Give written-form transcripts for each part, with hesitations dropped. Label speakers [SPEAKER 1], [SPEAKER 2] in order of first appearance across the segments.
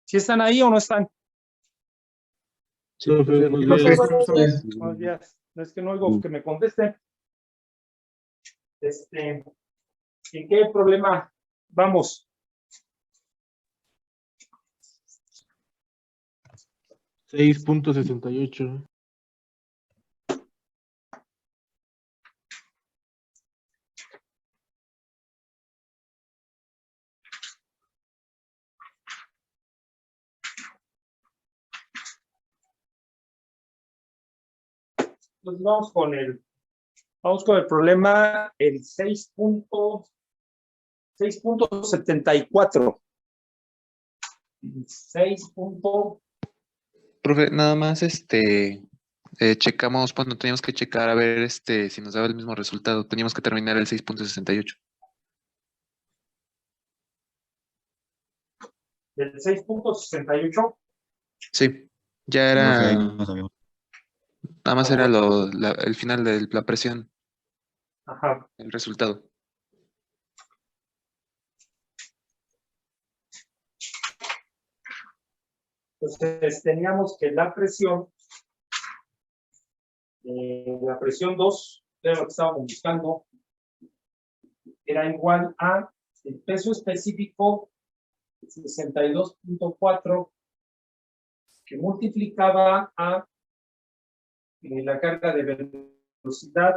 [SPEAKER 1] ¿Sí están ahí o no están?
[SPEAKER 2] Sí, profe, buenos días.
[SPEAKER 1] Buenos días. Es que no oigo que me contesten. ¿En qué problema vamos?
[SPEAKER 2] .68.
[SPEAKER 1] Pues vamos con el problema, el 6.74. 6.
[SPEAKER 3] Profe, nada más checamos, cuando teníamos que checar a ver si nos daba el mismo resultado. Teníamos que terminar el 6.68.
[SPEAKER 1] ¿Del 6.68?
[SPEAKER 3] Sí, ya
[SPEAKER 4] Profe, ahí
[SPEAKER 3] era,
[SPEAKER 4] no sabíamos.
[SPEAKER 3] nada más era el final de la presión,
[SPEAKER 1] Ajá.
[SPEAKER 3] el resultado.
[SPEAKER 1] Entonces teníamos que la presión 2, era lo que estábamos buscando, era igual a el peso específico 62.4 que multiplicaba a la carga de velocidad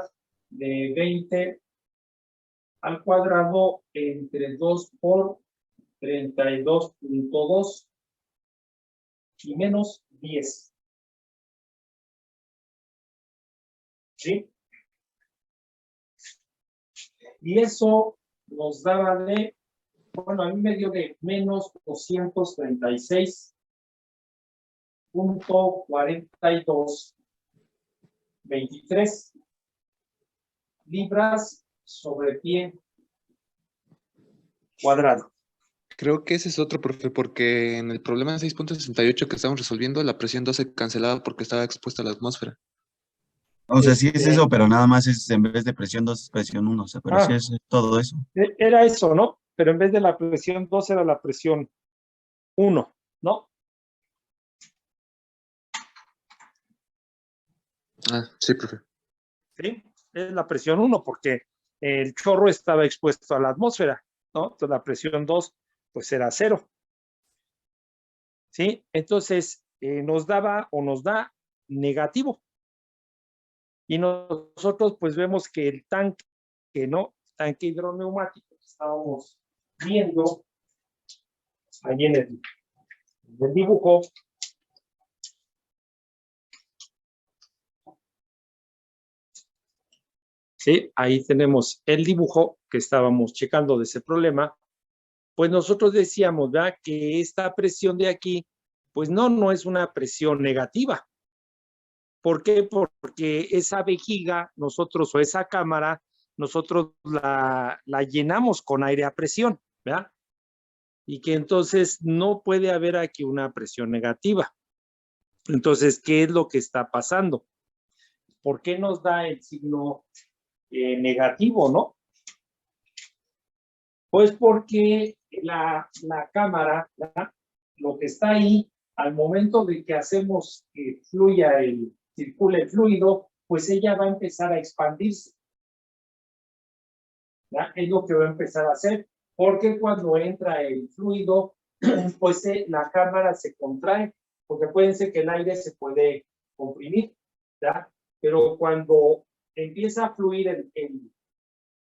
[SPEAKER 1] de 20 al cuadrado entre 2 por 32.2 y menos 10. ¿Sí? Y eso nos daba de, bueno, a mí me dio de menos 236.4223 libras sobre pie cuadrado.
[SPEAKER 3] Creo que ese es otro, profe, porque en el problema 6.68 que estamos resolviendo, la presión 2 se cancelaba porque estaba expuesta a la atmósfera.
[SPEAKER 4] O sea, sí es eso, pero nada más es en vez de presión 2 es presión 1. O sea, pero sí es todo eso.
[SPEAKER 1] Era eso, ¿no? Pero en vez de la presión 2 era la presión 1, ¿no?
[SPEAKER 3] Ah, sí, profe.
[SPEAKER 1] Sí, es la presión 1 porque el chorro estaba expuesto a la atmósfera, ¿no? Entonces la presión 2 pues era 0. ¿Sí? Entonces nos daba o nos da negativo. Y nosotros pues vemos que el tanque, tanque hidroneumático que estábamos viendo ahí en el dibujo, ¿sí? Ahí tenemos el dibujo que estábamos checando de ese problema. Pues nosotros decíamos, ¿verdad? Que esta presión de aquí, pues no es una presión negativa. ¿Por qué? Porque esa vejiga, nosotros, o esa cámara, nosotros la llenamos con aire a presión, ¿verdad? Y que entonces no puede haber aquí una presión negativa. Entonces, ¿qué es lo que está pasando? ¿Por qué nos da el signo negativo, no? Pues porque la cámara, ¿verdad? Lo que está ahí, al momento de que hacemos que circule el fluido, pues ella va a empezar a expandirse. ¿Ya? Es lo que va a empezar a hacer, porque cuando entra el fluido, pues la cámara se contrae, porque acuérdense que el aire se puede comprimir, ¿ya? Pero cuando empieza a fluir el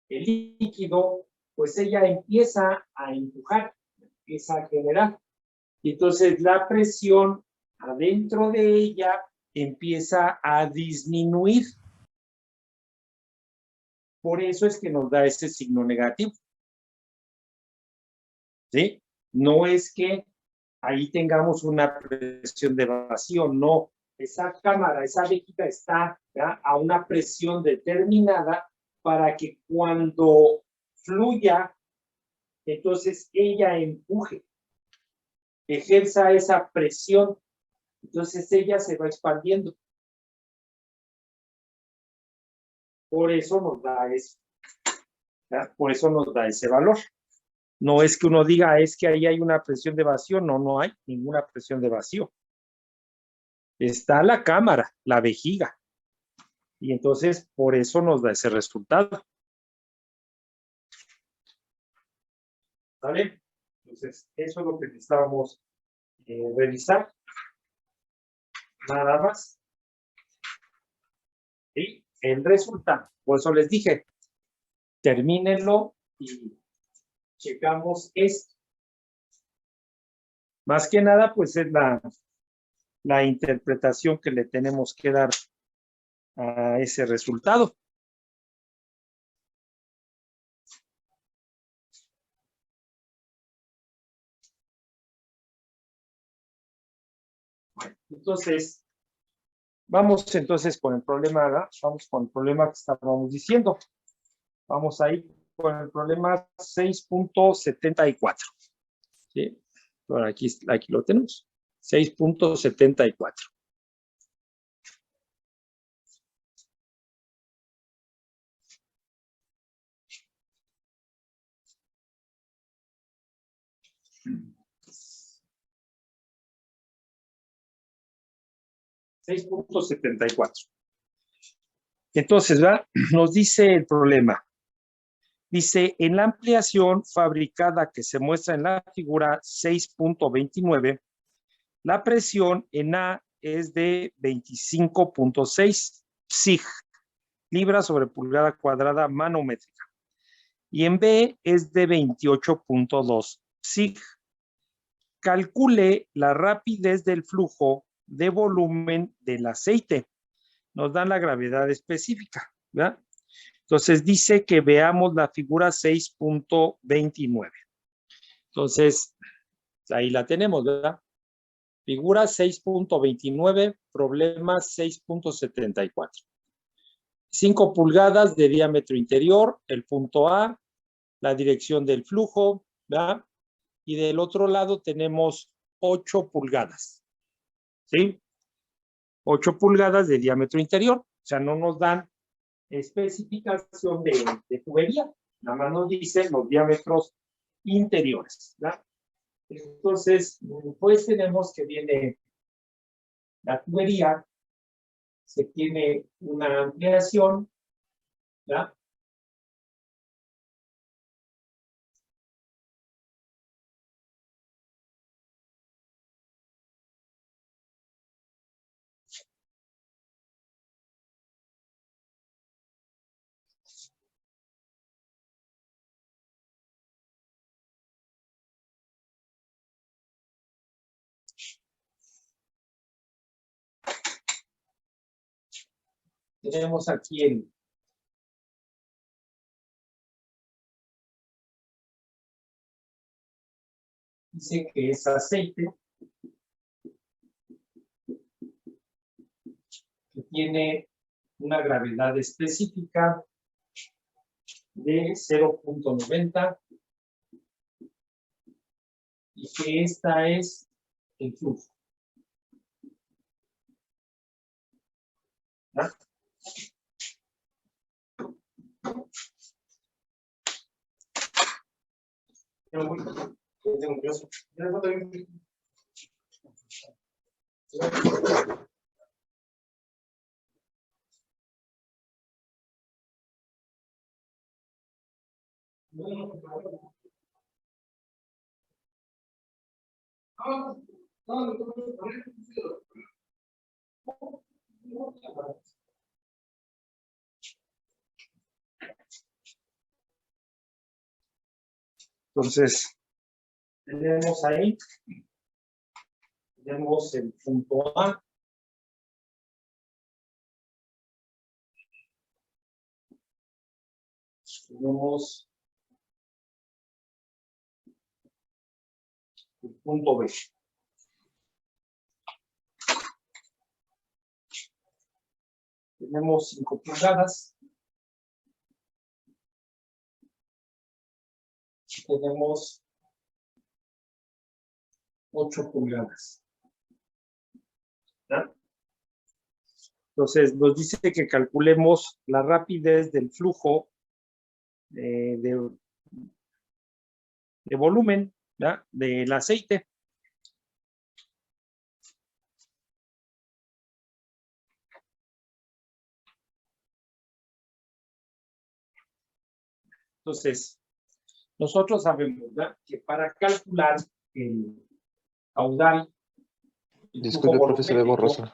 [SPEAKER 1] líquido, pues ella empieza a empujar, empieza a generar. Y entonces la presión adentro de ella empieza a disminuir. Por eso es que nos da ese signo negativo. ¿Sí? No es que ahí tengamos una presión de vacío, no. Esa cámara, esa vejiga está, ¿ya?, a una presión determinada para que cuando fluya, entonces ella empuje, ejerza esa presión, entonces ella se va expandiendo. Por eso nos da eso, ¿ya? Por eso nos da ese valor. No es que uno diga, es que ahí hay una presión de vacío. No, no hay ninguna presión de vacío. Está la cámara, la vejiga. Y entonces, por eso nos da ese resultado. ¿Vale? Entonces, eso es lo que necesitábamos revisar. Nada más. Y el resultado. Por eso les dije, termínenlo y checamos esto. Más que nada, pues es la interpretación que le tenemos que dar a ese resultado. Bueno, entonces, vamos entonces con el problema, ¿verdad? Vamos con el problema que estábamos diciendo. Vamos a ir con el problema 6.74. ¿Sí? Bueno, aquí lo tenemos. 6.74. Entonces, ¿verdad? Nos dice el problema. Dice, en la ampliación fabricada que se muestra en la figura 6.29, la presión en A es de 25.6 psig, libras sobre pulgada cuadrada manométrica. Y en B es de 28.2 psig. Calcule la rapidez del flujo de volumen del aceite. Nos dan la gravedad específica, ¿verdad? Entonces dice que veamos la figura 6.29. Entonces, ahí la tenemos, ¿verdad? Figura 6.29, problema 6.74. 5 pulgadas de diámetro interior, el punto A, la dirección del flujo, ¿verdad? Y del otro lado tenemos 8 pulgadas, ¿sí? 8 pulgadas de diámetro interior, o sea, no nos dan especificación de tubería, nada más nos dicen los diámetros interiores, ¿verdad? Entonces, pues tenemos que viene la tubería, se tiene una ampliación, ¿verdad? Tenemos aquí dice que es aceite que tiene una gravedad específica de 0.90 y que esta es el flujo. ¿Ah? Entonces, tenemos ahí, tenemos el punto A. Tenemos el punto B. Tenemos 5 pulgadas. Tenemos 8 pulgadas. ¿Ya? Entonces, nos dice que calculemos la rapidez del flujo volumen, ¿verdad?, del aceite. Entonces, nosotros sabemos, ¿verdad?, que para calcular el caudal, el
[SPEAKER 3] Disculpe,
[SPEAKER 1] flujo
[SPEAKER 3] profe, se ve
[SPEAKER 1] volumétrico,
[SPEAKER 3] borroso.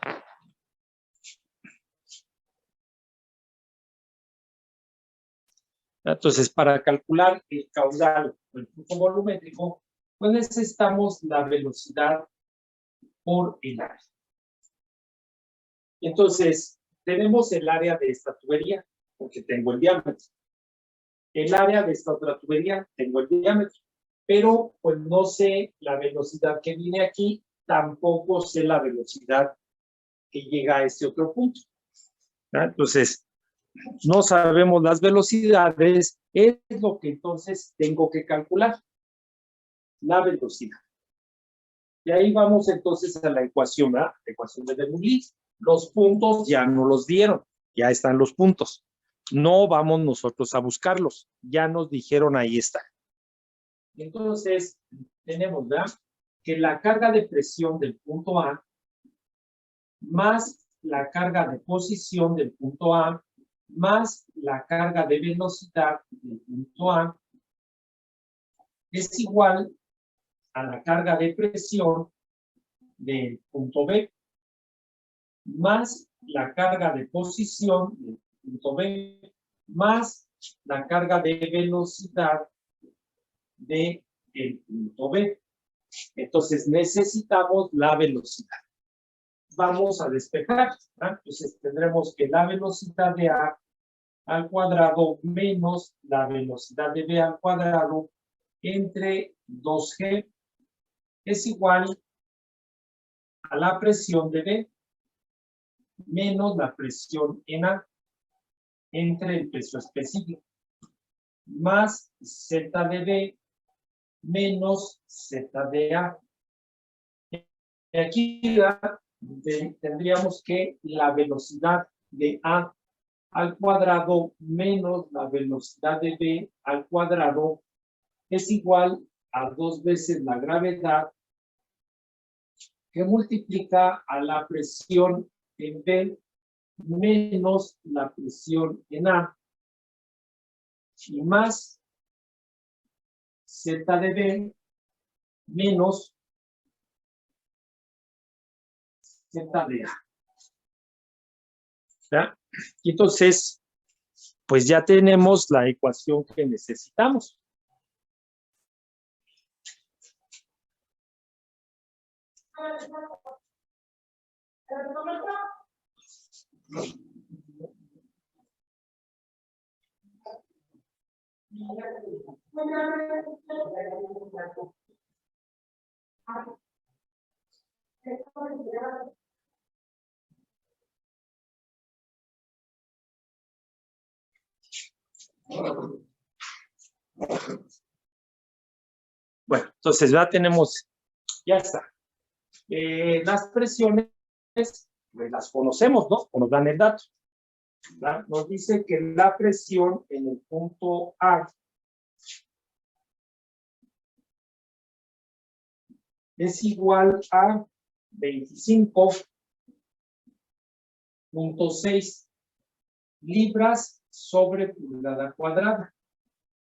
[SPEAKER 1] entonces, para calcular el caudal o el flujo volumétrico, pues necesitamos la velocidad por el área. Entonces, tenemos el área de esta tubería, porque tengo el diámetro. El área de esta otra tubería, tengo el diámetro. Pero, pues no sé la velocidad que viene aquí, tampoco sé la velocidad que llega a este otro punto, ¿verdad? Entonces, no sabemos las velocidades, es lo que entonces tengo que calcular, la velocidad. De ahí vamos entonces a la ecuación, ¿verdad? La ecuación de Bernoulli. Los puntos ya no los dieron, ya están los puntos. No vamos nosotros a buscarlos, ya nos dijeron ahí está. Entonces, tenemos, ¿verdad?, que la carga de presión del punto A más la carga de posición del punto A más la carga de velocidad del punto A es igual a la carga de presión del punto B más la carga de posición del punto B más la carga de velocidad del punto B. Entonces necesitamos la velocidad. Vamos a despejar, ¿verdad? Entonces tendremos que la velocidad de A al cuadrado menos la velocidad de B al cuadrado entre 2G es igual a la presión de B menos la presión en A entre el peso específico más Z de B menos Z de A. Y aquí tendríamos que la velocidad de A al cuadrado menos la velocidad de B al cuadrado es igual a 2 veces la gravedad que multiplica a la presión en B menos la presión en A y más Z de B menos Z de A. ¿Ya? Y entonces, pues ya tenemos la ecuación que necesitamos. Bueno, entonces ya tenemos, ya está. Las presiones, pues las conocemos, ¿no? O nos dan el dato. ¿Verdad? Nos dice que la presión en el punto A es igual a 25.6 libras sobre pulgada cuadrada.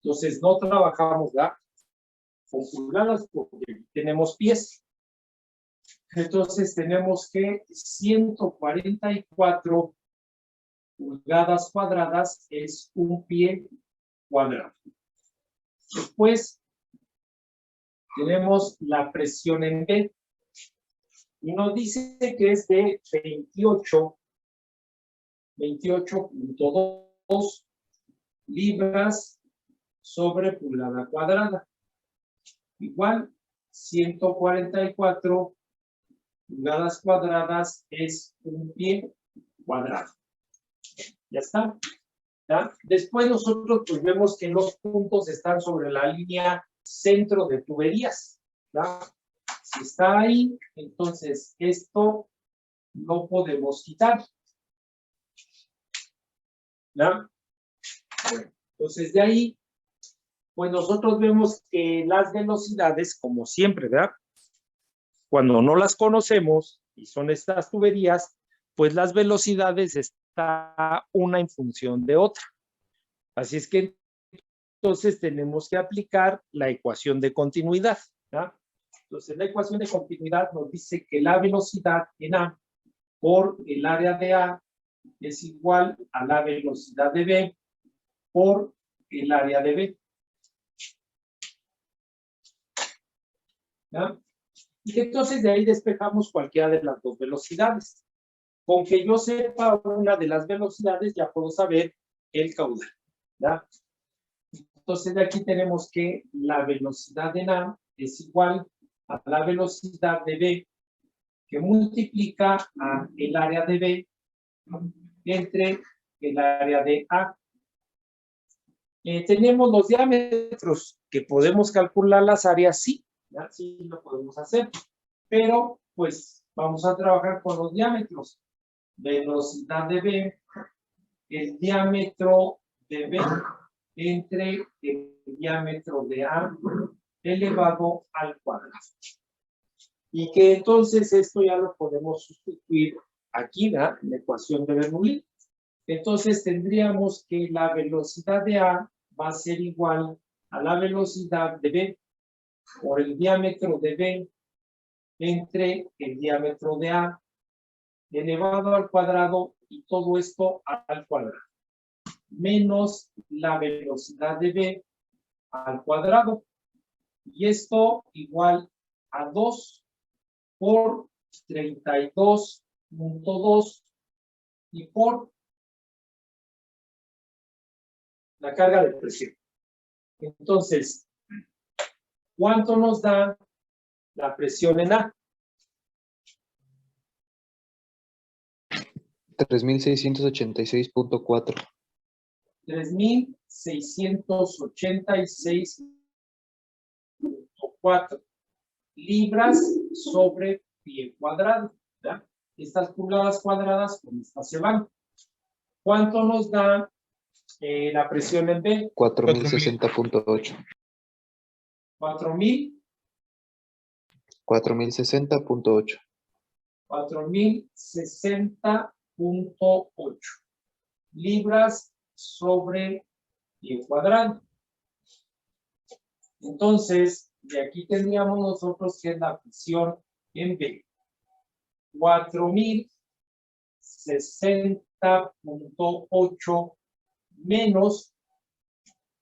[SPEAKER 1] Entonces no trabajamos, ¿verdad?, con pulgadas porque tenemos pies. Entonces tenemos que 144 pulgadas cuadradas es un pie cuadrado. Después tenemos la presión en B y nos dice que es de 28.2 libras sobre pulgada cuadrada. Igual, 144 pulgadas cuadradas es un pie cuadrado. Ya está. ¿Ya? Después nosotros pues vemos que los puntos están sobre la línea centro de tuberías. ¿Ya? Si está ahí, entonces esto no podemos quitar. ¿Ya? Bueno, entonces de ahí pues nosotros vemos que las velocidades, como siempre, ¿verdad? Cuando no las conocemos, y son estas tuberías, pues las velocidades está una en función de otra. Así es que entonces tenemos que aplicar la ecuación de continuidad, ¿verdad? Entonces la ecuación de continuidad nos dice que la velocidad en A por el área de A es igual a la velocidad de B por el área de B. ¿Ya? Y entonces de ahí despejamos cualquiera de las dos velocidades. Con que yo sepa una de las velocidades, ya puedo saber el caudal. ¿Ya? Entonces de aquí tenemos que la velocidad en A es igual a la velocidad de B, que multiplica a el área de B entre el área de A. Tenemos los diámetros que podemos calcular las áreas, sí, ¿ya? Sí lo podemos hacer, pero pues vamos a trabajar con los diámetros. Velocidad de B, el diámetro de B entre el diámetro de A elevado al cuadrado. Y que entonces esto ya lo podemos sustituir aquí, ¿verdad? En la ecuación de Bernoulli. Entonces tendríamos que la velocidad de A va a ser igual a la velocidad de B por el diámetro de B entre el diámetro de A elevado al cuadrado y todo esto al cuadrado, menos la velocidad de B al cuadrado. Y esto igual a 2 por 32.2 y por la carga de presión. Entonces, ¿cuánto nos da la presión en A?
[SPEAKER 3] 3.686.4.
[SPEAKER 1] 3.686.4 libras sobre pie cuadrado. ¿Ya? Estas pulgadas cuadradas con estas se van. ¿Cuánto nos da la presión en B?
[SPEAKER 3] 4.060.8.
[SPEAKER 1] 4.000.
[SPEAKER 3] 4.060.8.
[SPEAKER 1] 4.060.8 libras sobre pie cuadrado. Entonces, de aquí tendríamos nosotros que es la presión en B. 4.060.8 menos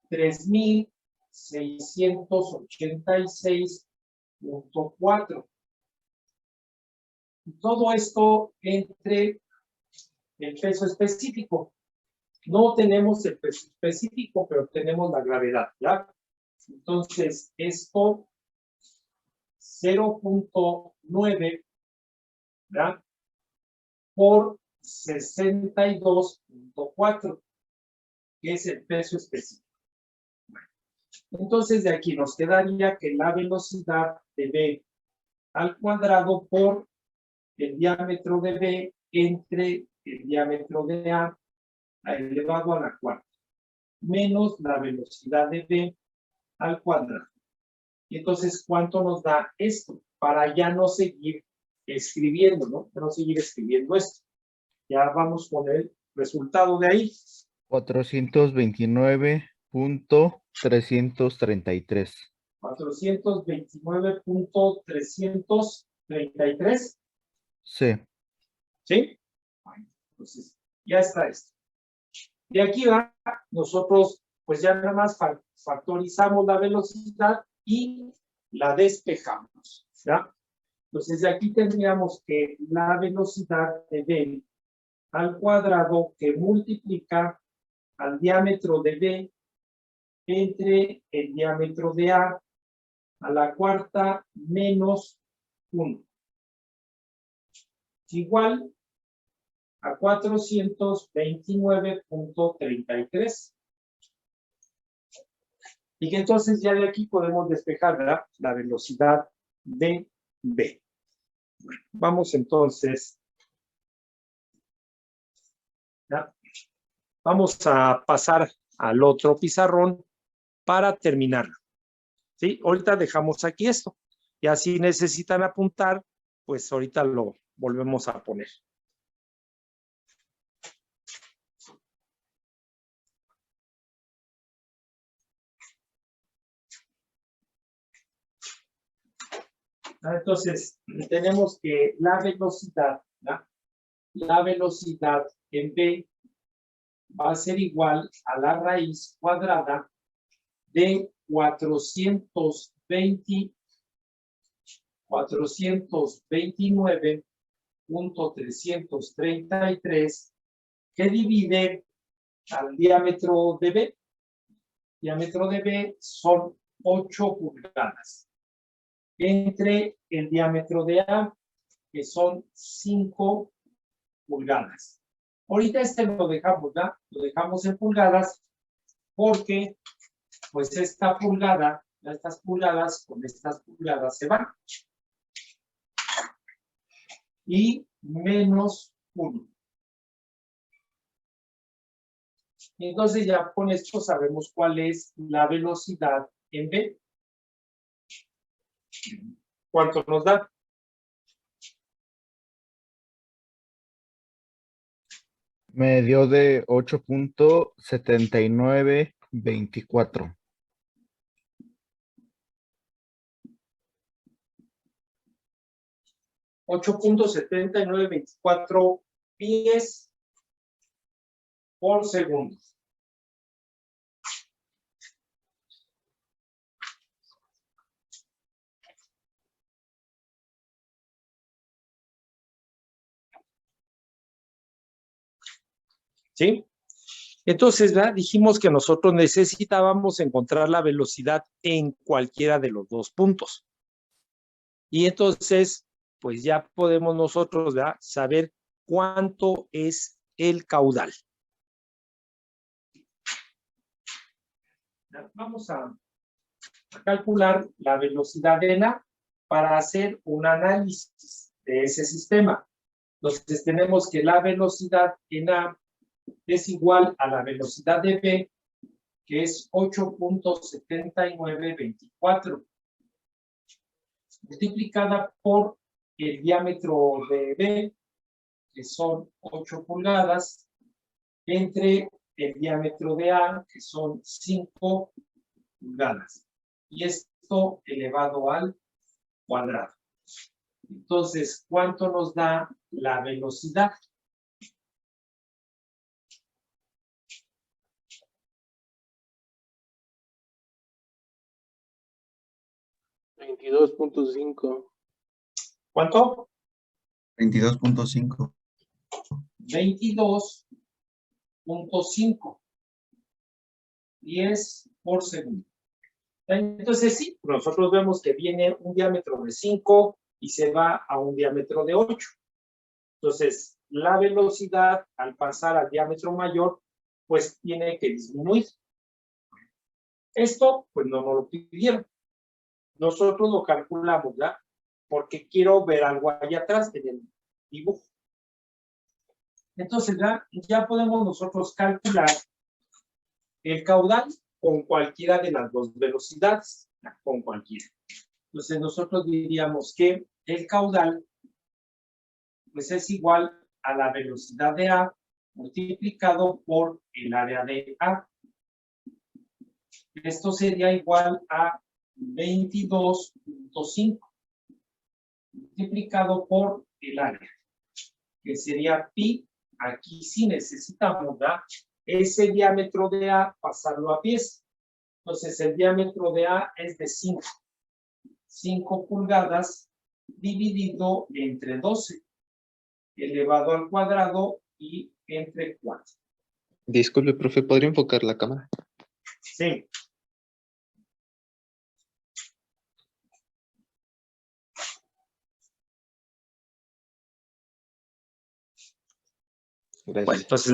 [SPEAKER 1] 3.686.4. Todo esto entre el peso específico. No tenemos el peso específico, pero tenemos la gravedad, ¿ya? Entonces, esto 0.9, ¿ya? Por 62.4, que es el peso específico. Entonces, de aquí nos quedaría que la velocidad de B al cuadrado por el diámetro de B entre el diámetro de A elevado a la cuarta, menos la velocidad de B al cuadrado. Y entonces, ¿cuánto nos da esto? Para ya no seguir escribiendo, ¿no? Para no seguir escribiendo esto. Ya vamos con el resultado de ahí.
[SPEAKER 2] 429.333.
[SPEAKER 1] 429.333.
[SPEAKER 2] Sí.
[SPEAKER 1] ¿Sí? Entonces, ya está esto. De aquí va, nosotros pues ya nada más factorizamos la velocidad y la despejamos, ¿ya? Entonces de aquí tendríamos que la velocidad de B al cuadrado que multiplica al diámetro de B entre el diámetro de A la cuarta menos 1. Igual a 429.33. Y que entonces ya de aquí podemos despejar, ¿verdad? La velocidad de B. Bueno, vamos entonces. ¿Ya? Vamos a pasar al otro pizarrón para terminarlo. ¿Sí? Ahorita dejamos aquí esto. Y así necesitan apuntar, pues ahorita lo volvemos a poner. Entonces, tenemos que la velocidad, ¿no? La velocidad en B va a ser igual a la raíz cuadrada de 429.333 que divide al diámetro de B. Diámetro de B son 8 pulgadas. Entre el diámetro de A, que son 5 pulgadas. Ahorita lo dejamos, ¿verdad? Lo dejamos en pulgadas porque, pues, esta pulgada, estas pulgadas con estas pulgadas se van. Y menos 1. Entonces ya con esto sabemos cuál es la velocidad en B. ¿Cuánto nos da?
[SPEAKER 2] Me dio de 8.7924.
[SPEAKER 1] 8.7924 pies por segundo. ¿Sí? Entonces, ¿verdad? Dijimos que nosotros necesitábamos encontrar la velocidad en cualquiera de los dos puntos. Y entonces, pues ya podemos nosotros, ¿verdad?, saber cuánto es el caudal. Vamos a calcular la velocidad en A para hacer un análisis de ese sistema. Entonces tenemos que la velocidad en A es igual a la velocidad de B, que es 8.7924, multiplicada por el diámetro de B, que son 8 pulgadas, entre el diámetro de A, que son 5 pulgadas. Y esto elevado al cuadrado. Entonces, ¿cuánto nos da la velocidad?
[SPEAKER 5] $22.5.
[SPEAKER 1] ¿Cuánto?
[SPEAKER 4] 22.5.
[SPEAKER 1] 22.5. 10 por segundo. Entonces, sí, nosotros vemos que viene un diámetro de 5 y se va a un diámetro de 8. Entonces, la velocidad al pasar al diámetro mayor, pues tiene que disminuir. Esto, pues no nos lo pidieron. Nosotros lo calculamos, ¿verdad? Porque quiero ver algo allá atrás en el dibujo. Entonces, ya podemos nosotros calcular el caudal con cualquiera de las dos velocidades, con cualquiera. Entonces, nosotros diríamos que el caudal, pues, es igual a la velocidad de A multiplicado por el área de A. Esto sería igual a 22.5 multiplicado por el área, que sería pi. Aquí sí necesitamos, ¿verdad?, ese diámetro de A pasarlo a pies. Entonces, el diámetro de A es de 5. 5 pulgadas dividido entre 12, elevado al cuadrado y entre 4.
[SPEAKER 3] Disculpe, profe, ¿podría enfocar la cámara?
[SPEAKER 1] Sí.
[SPEAKER 3] Gracias.
[SPEAKER 1] Bueno, entonces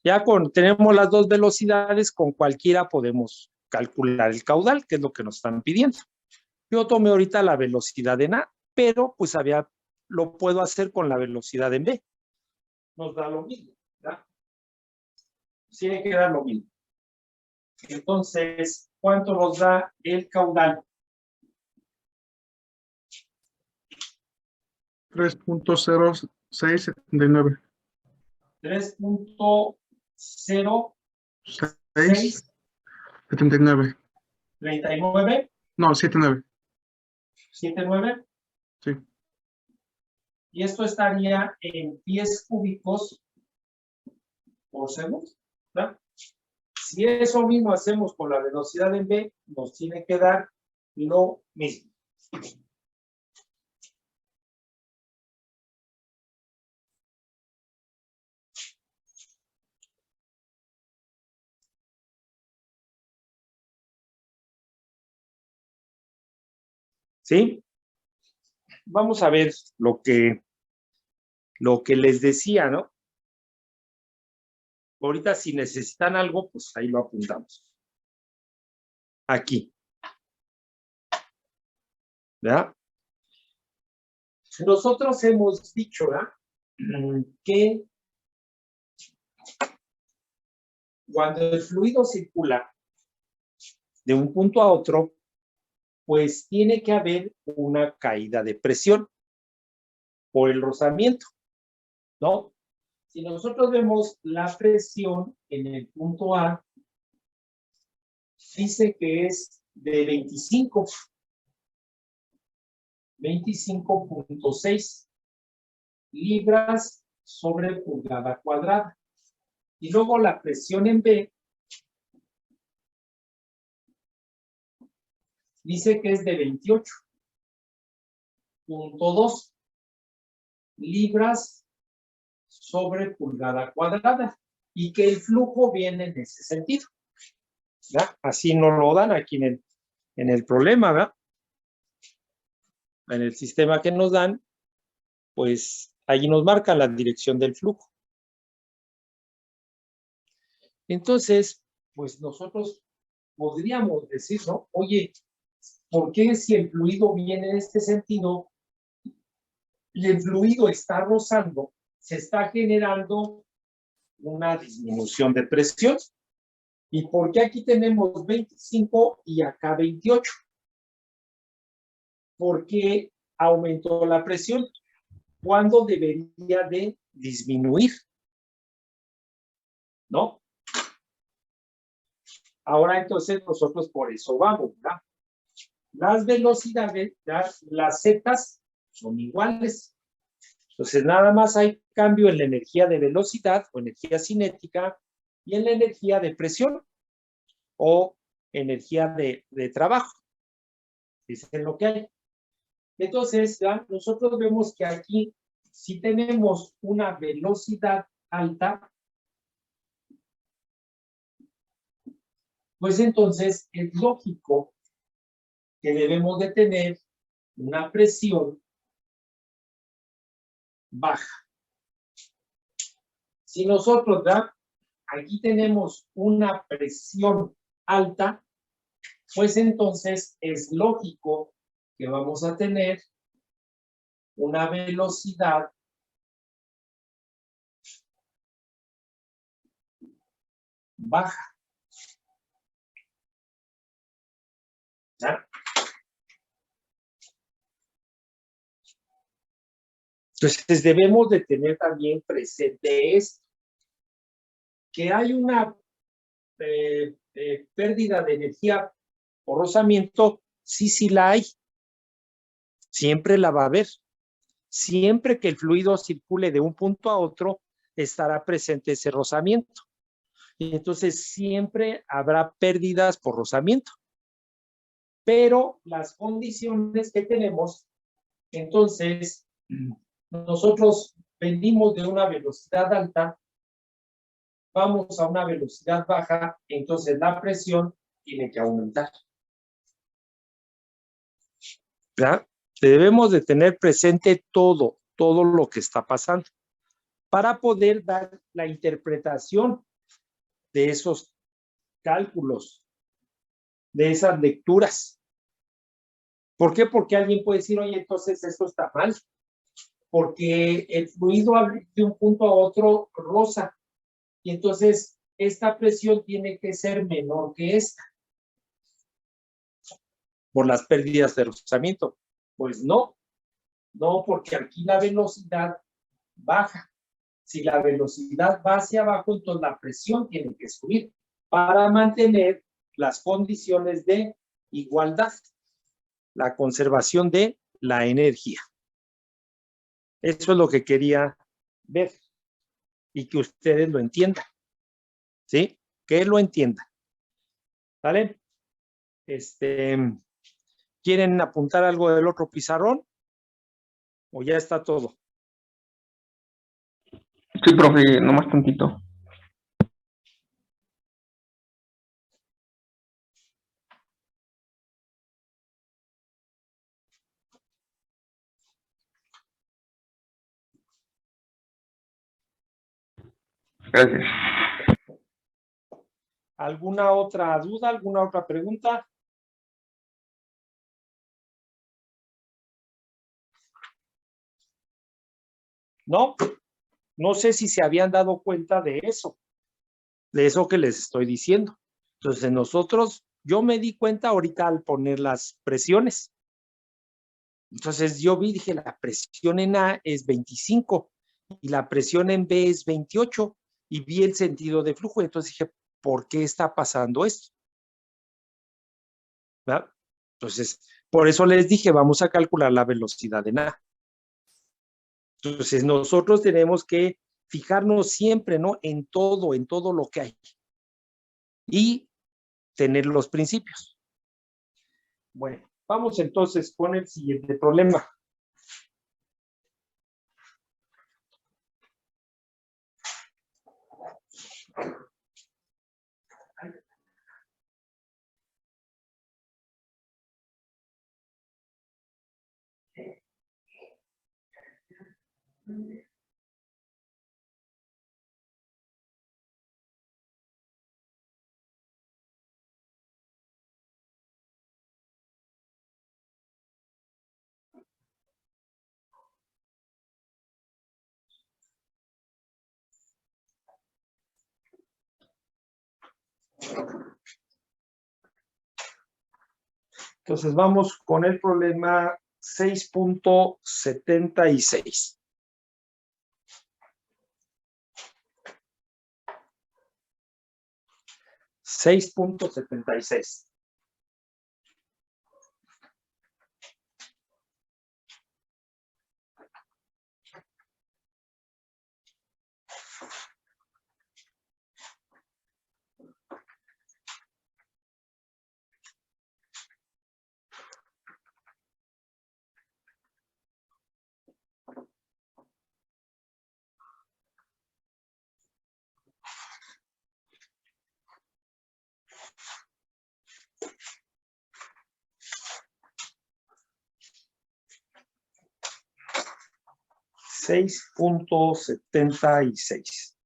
[SPEAKER 1] ya tenemos las dos velocidades, con cualquiera podemos calcular el caudal, que es lo que nos están pidiendo. Yo tomé ahorita la velocidad en A, pero pues lo puedo hacer con la velocidad en B. Nos da lo mismo, ¿verdad? Tiene que dar lo mismo. Entonces, ¿cuánto nos da el caudal?
[SPEAKER 5] 3.0679.
[SPEAKER 1] 3.0639.
[SPEAKER 5] 79. No, 79.
[SPEAKER 1] 79.
[SPEAKER 5] Sí.
[SPEAKER 1] Y esto estaría en pies cúbicos por segundo, ¿verdad? Si eso mismo hacemos con la velocidad en V, nos tiene que dar lo mismo. ¿Sí? Vamos a ver lo que les decía, ¿no? Ahorita si necesitan algo, pues ahí lo apuntamos. Aquí. ¿Verdad? Nosotros hemos dicho, ¿verdad? Que cuando el fluido circula de un punto a otro, pues tiene que haber una caída de presión por el rozamiento, ¿no? Si nosotros vemos la presión en el punto A, dice que es de 25.6 libras sobre pulgada cuadrada. Y luego la presión en B dice que es de 28.2 libras sobre pulgada cuadrada y que el flujo viene en ese sentido. ¿Verdad? Así nos lo dan aquí en el problema, ¿verdad? En el sistema que nos dan, pues ahí nos marca la dirección del flujo. Entonces, pues nosotros podríamos decir, ¿no? Oye, ¿por qué si el fluido viene en este sentido y el fluido está rozando, se está generando una disminución de presión? ¿Y por qué aquí tenemos 25 y acá 28? ¿Por qué aumentó la presión? ¿Cuándo debería de disminuir? ¿No? Ahora entonces nosotros por eso vamos, ¿verdad? Las velocidades, las zetas son iguales. Entonces nada más hay cambio en la energía de velocidad o energía cinética y en la energía de presión o energía de trabajo. Dicen lo que hay. Entonces, ¿ya? Nosotros vemos que aquí, si tenemos una velocidad alta, pues entonces es lógico que debemos de tener una presión baja. Si nosotros, ¿ya? Aquí tenemos una presión alta, pues entonces es lógico que vamos a tener una velocidad baja. ¿Ya? Entonces debemos de tener también presente esto, que hay una pérdida de energía por rozamiento, sí la hay. Siempre la va a haber. Siempre que el fluido circule de un punto a otro, estará presente ese rozamiento. Y entonces siempre habrá pérdidas por rozamiento. Pero las condiciones que tenemos, entonces, nosotros venimos de una velocidad alta, vamos a una velocidad baja, entonces la presión tiene que aumentar. ¿Ya? Debemos de tener presente todo lo que está pasando para poder dar la interpretación de esos cálculos, de esas lecturas. ¿Por qué? Porque alguien puede decir, oye, entonces esto está mal, porque el fluido de un punto a otro roza, y entonces esta presión tiene que ser menor que esta. por las pérdidas de rozamiento. Pues no, porque aquí la velocidad baja. Si la velocidad va hacia abajo, entonces la presión tiene que subir para mantener las condiciones de igualdad, la conservación de la energía. Eso es lo que quería ver y que ustedes lo entiendan, ¿sí? Que lo entiendan. ¿Vale? ¿Quieren apuntar algo del otro pizarrón? ¿O ya está todo?
[SPEAKER 5] Sí, profe, nomás tantito. Gracias.
[SPEAKER 1] ¿Alguna otra duda? ¿Alguna otra pregunta? ¿No? No sé si se habían dado cuenta de eso que les estoy diciendo. Entonces nosotros, yo me di cuenta ahorita al poner las presiones. Entonces yo vi, dije, la presión en A es 25 y la presión en B es 28 y vi el sentido de flujo. Entonces dije, ¿por qué está pasando esto? ¿Verdad? Entonces, por eso les dije, vamos a calcular la velocidad en A. Entonces nosotros tenemos que fijarnos siempre, ¿no? En todo lo que hay. Y tener los principios. Bueno, vamos entonces con el siguiente problema. Entonces vamos con el problema 6.76. $6.76. $6.76.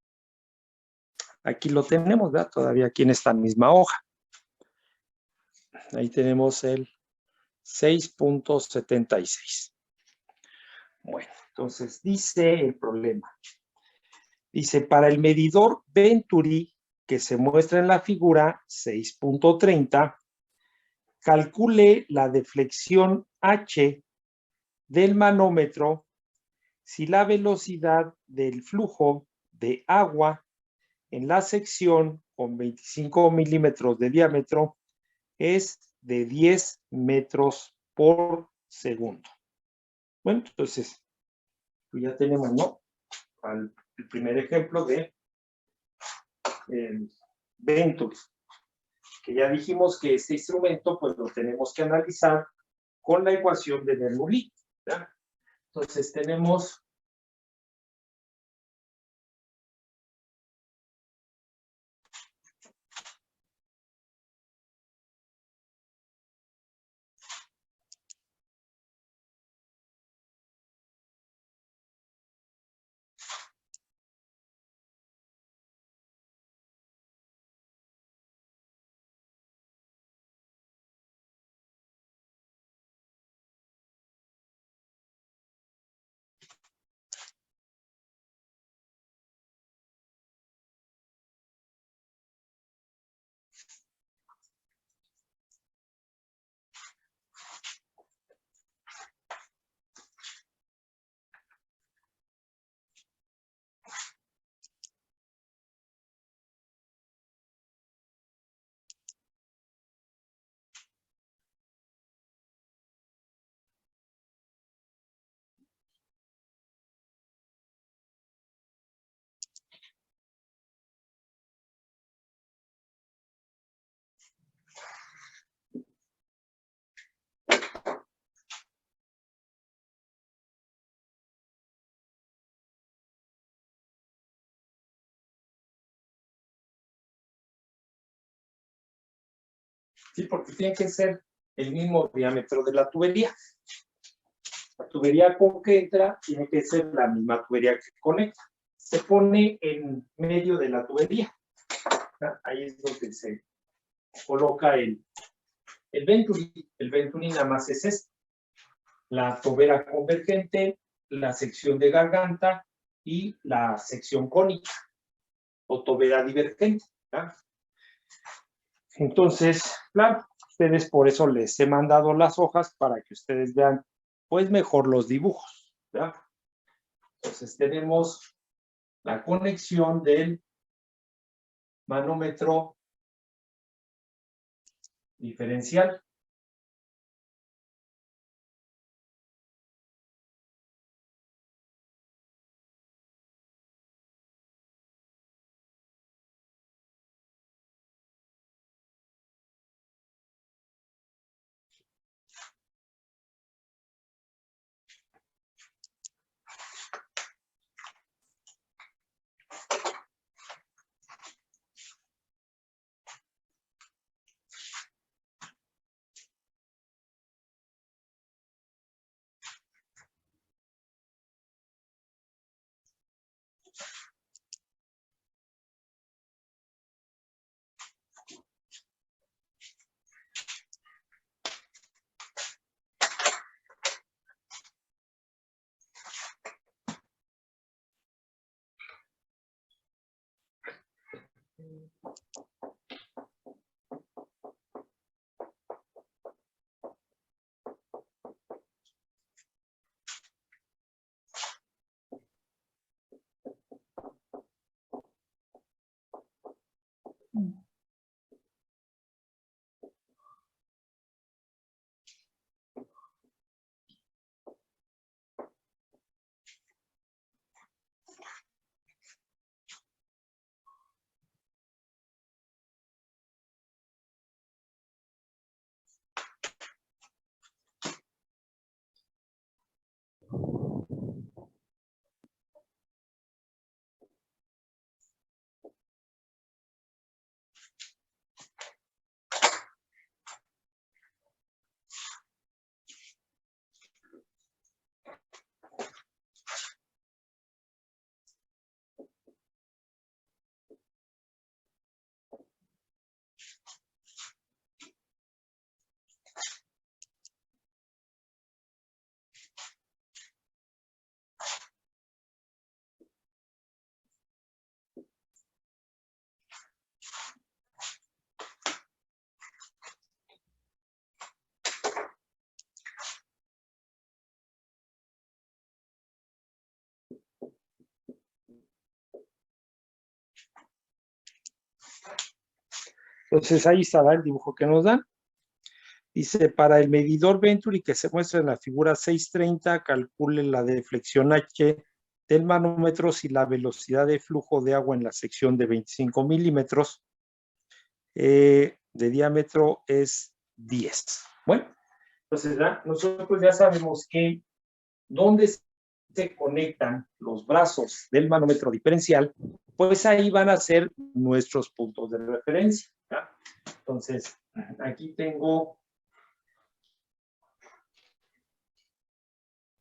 [SPEAKER 1] Aquí lo tenemos, ¿verdad? Todavía aquí en esta misma hoja. Ahí tenemos el 6.76. Bueno, entonces dice el problema. Dice, para el medidor Venturi que se muestra en la figura 6.30, calcule la deflexión H del manómetro si la velocidad del flujo de agua en la sección con 25 milímetros de diámetro es de 10 metros por segundo. Bueno, entonces, pues ya tenemos, ¿no? El primer ejemplo de Venturi, que ya dijimos que este instrumento, pues lo tenemos que analizar con la ecuación de Bernoulli, ¿verdad? Entonces tenemos Sí, porque tiene que ser el mismo diámetro de la tubería. La tubería con que entra tiene que ser la misma tubería que conecta. Se pone en medio de la tubería. Ahí es donde se coloca el Venturi. El Venturi nada más es esto. La tobera convergente, la sección de garganta y la sección cónica o tobera divergente. ¿Verdad? Entonces, claro, ustedes por eso les he mandado las hojas para que ustedes vean pues mejor los dibujos. ¿Verdad? Entonces tenemos la conexión del manómetro diferencial. Entonces ahí está el dibujo que nos dan. Dice, para el medidor Venturi que se muestra en la figura 630, calcule la deflexión H del manómetro si la velocidad de flujo de agua en la sección de 25 milímetros de diámetro es 10. Bueno, entonces nosotros ya sabemos que donde se conectan los brazos del manómetro diferencial, pues ahí van a ser nuestros puntos de referencia. ¿Ya? Entonces, aquí tengo,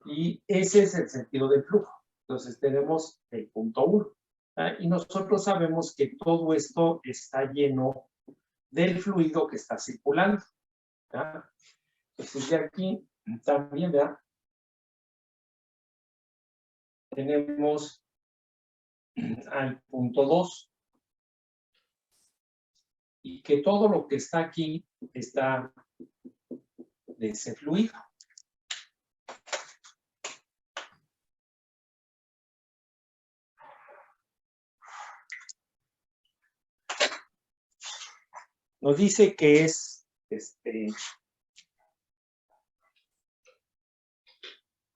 [SPEAKER 1] y ese es el sentido del flujo. Entonces tenemos el punto 1. Y nosotros sabemos que todo esto está lleno del fluido que está circulando. ¿Ya? Entonces de aquí también, ¿verdad? Tenemos al punto 2 y que todo lo que está aquí está de ese fluido. Nos dice que es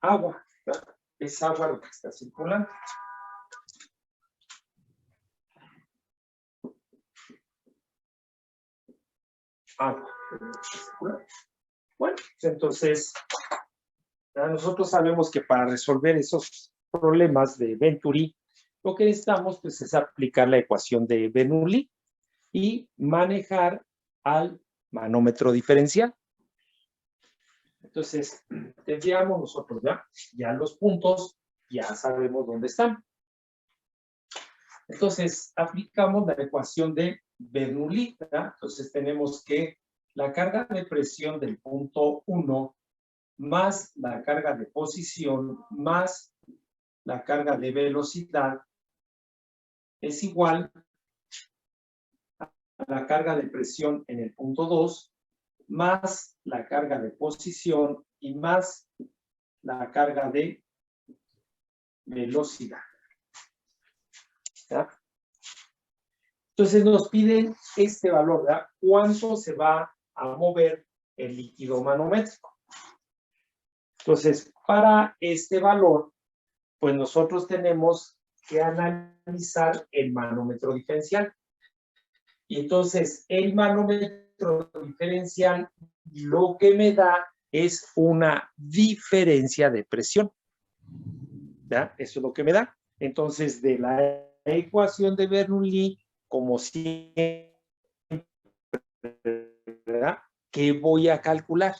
[SPEAKER 1] agua, ¿verdad? Es agua lo que está circulando. Agua. Bueno, entonces nosotros sabemos que para resolver esos problemas de Venturi, lo que necesitamos pues, es aplicar la ecuación de Bernoulli y manejar al manómetro diferencial. Entonces, tendríamos nosotros ya los puntos, ya sabemos dónde están. Entonces, aplicamos la ecuación de Bernoulli, ¿verdad? Entonces, tenemos que la carga de presión del punto 1 más la carga de posición más la carga de velocidad es igual a la carga de presión en el punto 2 más la carga de posición y más la carga de velocidad. ¿Ya? Entonces nos piden este valor, ¿verdad? ¿Cuánto se va a mover el líquido manométrico? Entonces, para este valor, pues nosotros tenemos que analizar el manómetro diferencial. Y entonces, el manómetro diferencial lo que me da es una diferencia de presión. ¿Ya? Eso es lo que me da. Entonces, de la ecuación de Bernoulli, como siempre, ¿verdad? ¿Qué voy a calcular?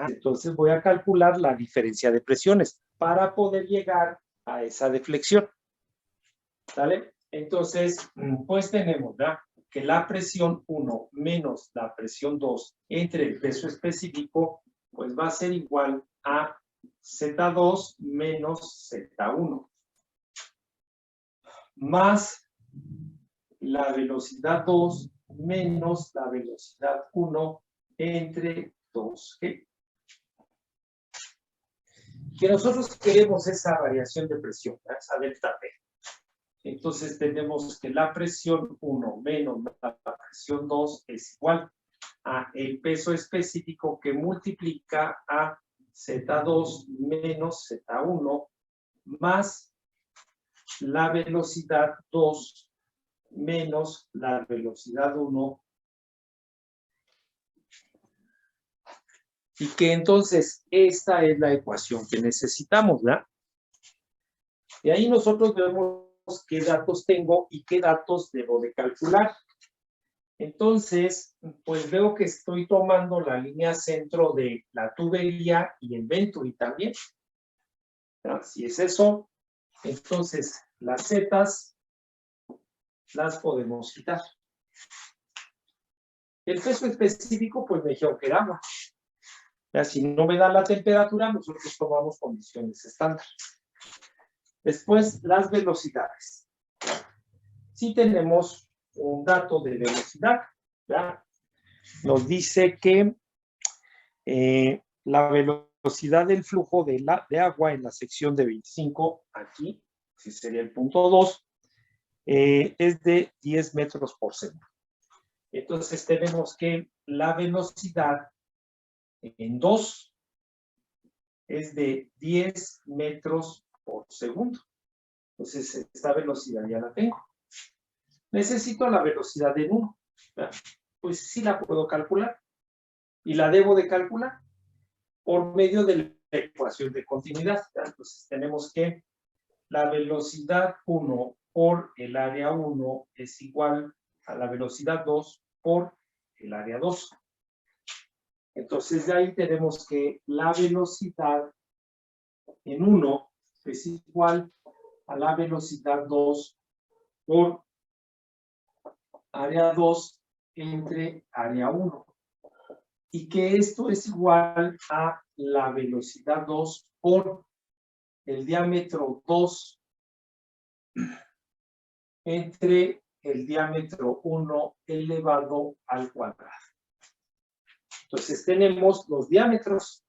[SPEAKER 1] Entonces voy a calcular la diferencia de presiones para poder llegar a esa deflexión. ¿Sale? Entonces, pues tenemos, ¿verdad?, que la presión 1 menos la presión 2 entre el peso específico, pues va a ser igual a Z2 menos Z1. Más la velocidad 2 menos la velocidad 1 entre 2G. Que nosotros queremos esa variación de presión, ¿verdad? Esa delta P. Entonces tenemos que la presión 1 menos la presión 2 es igual a el peso específico que multiplica a Z2 menos Z1 más la velocidad 2 menos la velocidad 1. Y que entonces esta es la ecuación que necesitamos, ¿verdad? Y ahí nosotros vemos qué datos tengo y qué datos debo de calcular. Entonces, pues veo que estoy tomando la línea centro de la tubería y el Venturi también. ¿No? Si es eso, entonces las zetas las podemos quitar. El peso específico, pues me dijeron que era agua. Ya, si no me da la temperatura, nosotros tomamos condiciones estándar. Después, las velocidades. Si tenemos un dato de velocidad, ¿ya? Nos dice que la velocidad del flujo de agua en la sección de 25, aquí, que sería el punto 2, es de 10 metros por segundo. Entonces tenemos que la velocidad en 2 es de 10 metros por segundo. Entonces esta velocidad ya la tengo. Necesito la velocidad en 1. Pues sí la puedo calcular. Y la debo de calcular por medio de la ecuación de continuidad. Entonces tenemos que la velocidad 1 por el área 1 es igual a la velocidad 2 por el área 2. Entonces de ahí tenemos que la velocidad en 1 es igual a la velocidad 2 por área 2 entre área 1. Y que esto es igual a la velocidad 2 por el diámetro 2 entre el diámetro 1 elevado al cuadrado. Entonces tenemos los diámetros.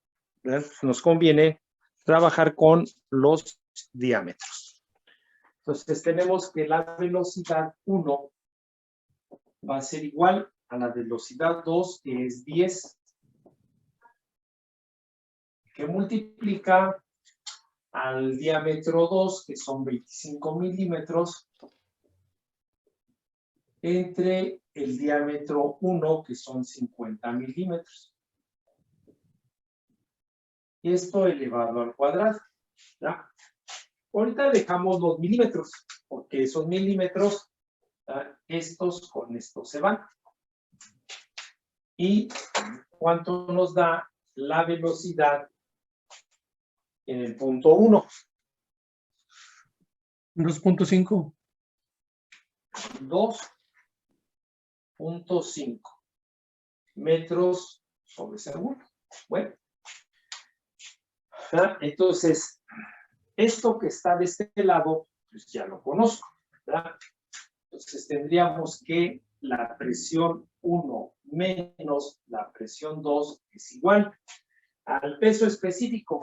[SPEAKER 1] Nos conviene trabajar con los diámetros. Entonces tenemos que la velocidad 1 va a ser igual a la velocidad 2, que es 10, que multiplica al diámetro 2, que son 25 milímetros, entre el diámetro 1, que son 50 milímetros. Y esto elevado al cuadrado. ¿Ya? Ahorita dejamos los milímetros, porque esos milímetros, estos con estos se van. ¿Y cuánto nos da la velocidad en el punto 1?
[SPEAKER 6] 2.5.
[SPEAKER 1] 2.5 metros sobre segundo. Bueno, ¿verdad? Entonces, esto que está de este lado, pues ya lo conozco, ¿verdad? Entonces tendríamos que la presión 1 menos la presión 2 es igual al peso específico.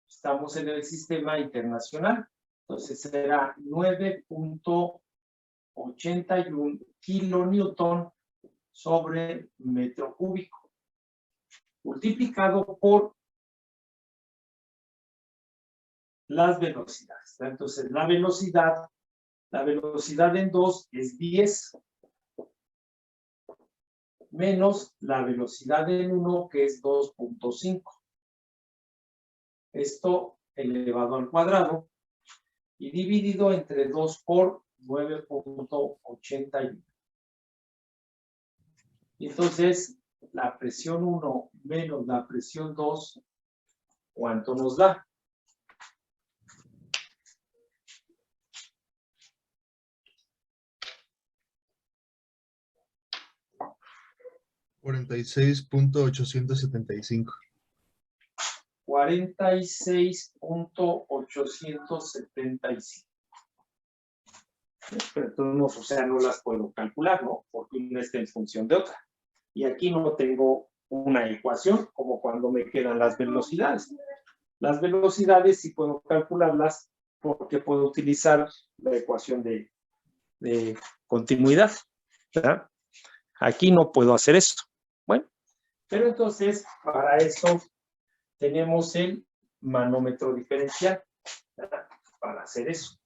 [SPEAKER 1] Estamos en el sistema internacional. Entonces será 9.81 kilonewton sobre metro cúbico, multiplicado por las velocidades. Entonces la velocidad en 2 es 10 menos la velocidad en 1, que es 2.5. Esto elevado al cuadrado y dividido entre 2 por 9.81. Y entonces, la presión 1 menos la presión 2, ¿cuánto nos da?
[SPEAKER 7] $46.875.
[SPEAKER 1] 46.875. Pero entonces, o sea, no las puedo calcular, ¿no? Porque una está en función de otra. Y aquí no tengo una ecuación, como cuando me quedan las velocidades. Las velocidades sí puedo calcularlas porque puedo utilizar la ecuación de continuidad, ¿verdad? Aquí no puedo hacer eso. Bueno, pero entonces, para eso tenemos el manómetro diferencial, ¿verdad? Para hacer eso.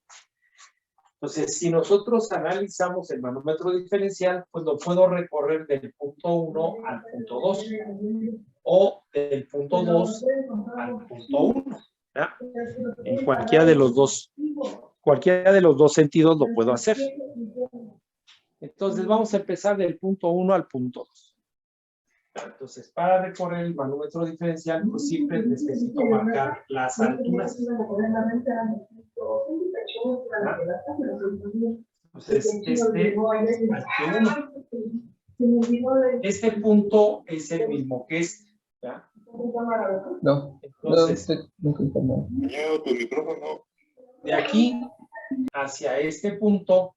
[SPEAKER 1] Entonces, si nosotros analizamos el manómetro diferencial, pues lo puedo recorrer del punto 1 al punto 2 o del punto 2 al punto 1. ¿Ya? En cualquiera de los dos sentidos lo puedo hacer. Entonces, vamos a empezar del punto 1 al punto 2. Entonces, para recorrer el manómetro diferencial, pues siempre necesito marcar las alturas. Entonces, este punto es el mismo que este. ¿Ya?
[SPEAKER 5] No.
[SPEAKER 1] Entonces, de aquí hacia este punto,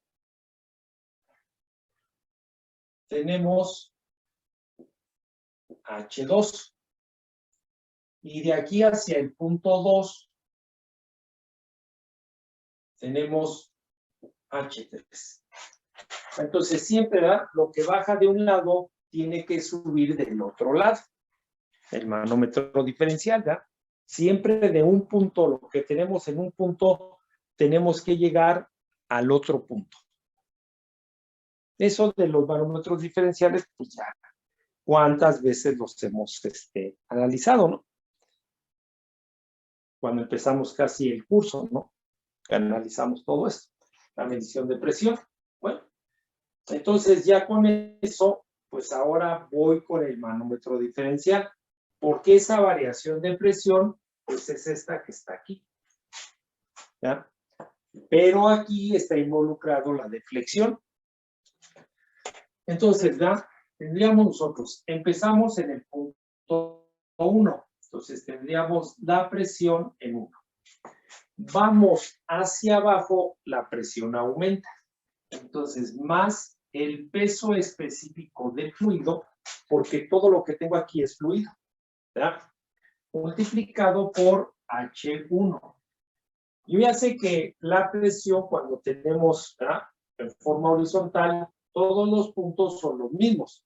[SPEAKER 1] tenemos H2. Y de aquí hacia el punto 2, tenemos H3. Entonces, siempre, ¿verdad? Lo que baja de un lado tiene que subir del otro lado. El manómetro diferencial, ¿verdad? Siempre de un punto, lo que tenemos en un punto, tenemos que llegar al otro punto. Eso de los manómetros diferenciales, pues ya, ¿cuántas veces los hemos analizado, no? Cuando empezamos casi el curso, ¿no? Analizamos todo esto, la medición de presión. Bueno, entonces ya con eso, pues ahora voy con el manómetro diferencial, porque esa variación de presión, pues es esta que está aquí. ¿Ya? Pero aquí está involucrado la deflexión. Entonces, ¿ya? Tendríamos nosotros, empezamos en el punto 1, entonces tendríamos la presión en 1. Vamos hacia abajo, la presión aumenta. Entonces, más el peso específico del fluido, porque todo lo que tengo aquí es fluido, ¿verdad? Multiplicado por H1. Yo ya sé que la presión, cuando tenemos, ¿verdad?, en forma horizontal, todos los puntos son los mismos.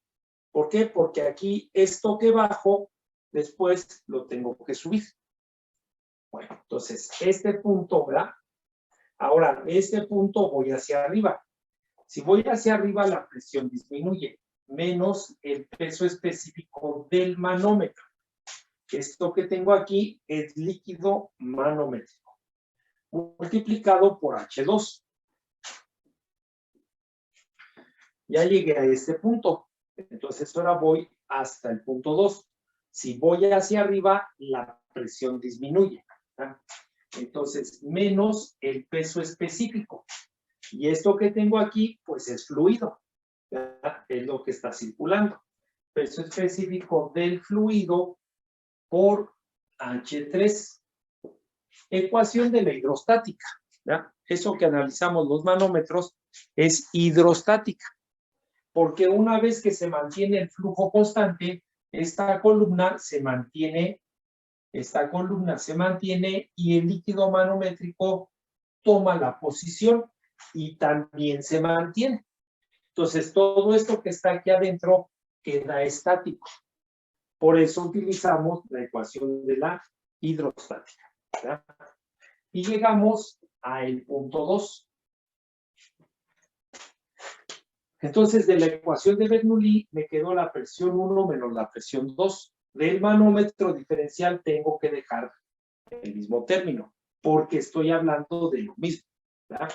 [SPEAKER 1] ¿Por qué? Porque aquí esto que bajo, después lo tengo que subir. Bueno, entonces, este punto, ¿verdad? Ahora, este punto voy hacia arriba. Si voy hacia arriba, la presión disminuye, menos el peso específico del manómetro. Esto que tengo aquí es líquido manométrico, multiplicado por H2. Ya llegué a este punto. Entonces, ahora voy hasta el punto 2. Si voy hacia arriba, la presión disminuye, ¿verdad? Entonces, menos el peso específico. Y esto que tengo aquí, pues es fluido, ¿verdad? Es lo que está circulando. Peso específico del fluido por H3. Ecuación de la hidrostática, ¿verdad? Eso que analizamos los manómetros es hidrostática. Porque una vez que se mantiene el flujo constante, esta columna se mantiene y el líquido manométrico toma la posición y también se mantiene. Entonces, todo esto que está aquí adentro queda estático. Por eso utilizamos la ecuación de la hidrostática, ¿verdad? Y llegamos al punto 2. Entonces, de la ecuación de Bernoulli me quedó la presión 1 menos la presión 2. Del manómetro diferencial tengo que dejar el mismo término, porque estoy hablando de lo mismo, ¿verdad?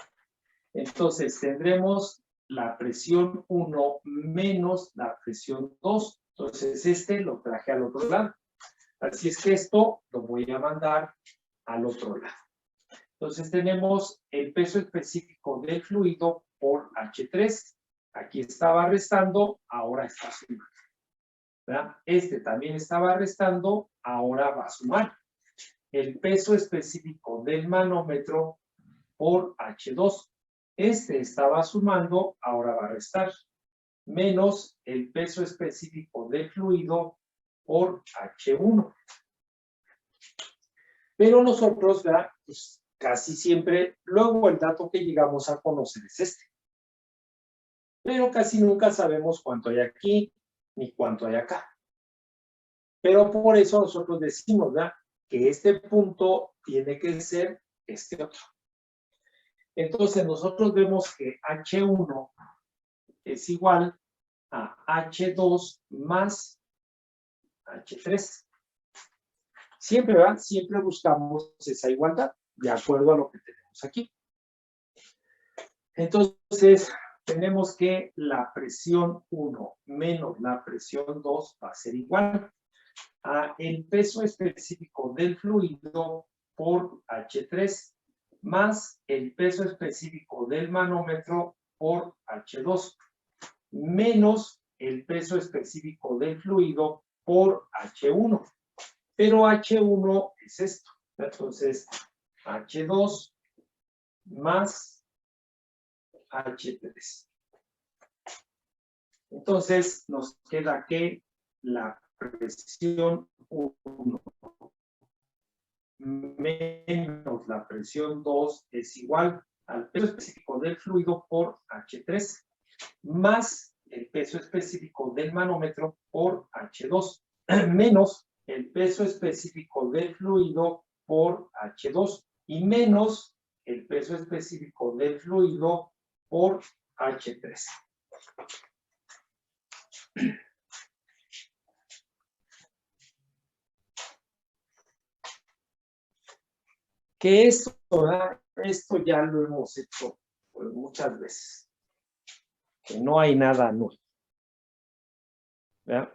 [SPEAKER 1] Entonces, tendremos la presión 1 menos la presión 2. Entonces, este lo traje al otro lado. Así es que esto lo voy a mandar al otro lado. Entonces, tenemos el peso específico del fluido por H3. Aquí estaba restando, ahora está sumando, ¿verdad? Este también estaba restando, ahora va a sumar. El peso específico del manómetro por H2. Este estaba sumando, ahora va a restar. Menos el peso específico del fluido por H1. Pero nosotros, ¿verdad? Pues casi siempre, luego el dato que llegamos a conocer es este. Pero casi nunca sabemos cuánto hay aquí, ni cuánto hay acá. Pero por eso nosotros decimos, ¿verdad? Que este punto tiene que ser este otro. Entonces nosotros vemos que H1 es igual a H2 más H3. Siempre, ¿verdad? Siempre buscamos esa igualdad, de acuerdo a lo que tenemos aquí. Entonces, tenemos que la presión 1 menos la presión 2 va a ser igual a el peso específico del fluido por H3 más el peso específico del manómetro por H2 menos el peso específico del fluido por H1. Pero H1 es esto. Entonces, H2 más H3. Entonces, nos queda que la presión 1 menos la presión 2 es igual al peso específico del fluido por H3 más el peso específico del manómetro por H2 menos el peso específico del fluido por H2 y menos el peso específico del fluido por H3. Que esto ya lo hemos hecho pues, muchas veces. Que no hay nada nuevo. ¿Verdad?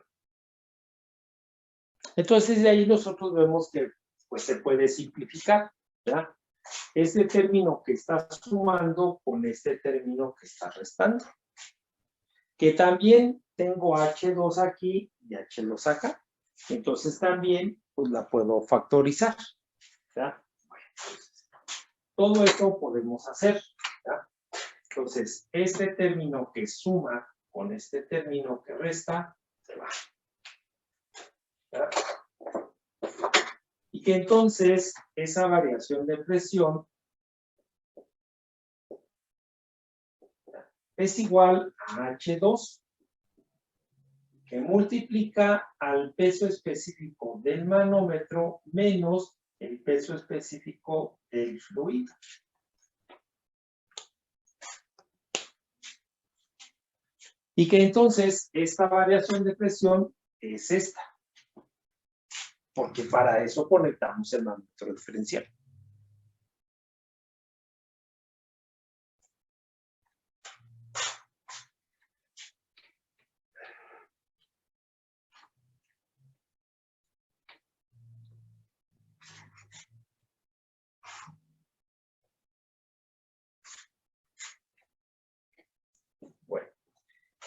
[SPEAKER 1] Entonces de ahí nosotros vemos que pues, se puede simplificar. ¿Verdad? Este término que está sumando con este término que está restando. Que también tengo H2 aquí y H2 acá. Entonces también pues, la puedo factorizar. ¿Verdad? Bueno, todo esto podemos hacer. ¿Verdad? Entonces, este término que suma con este término que resta, se va. ¿Verdad? Y que entonces esa variación de presión es igual a H2, que multiplica al peso específico del manómetro menos el peso específico del fluido. Y que entonces esta variación de presión es esta. Porque para eso conectamos el manómetro diferencial.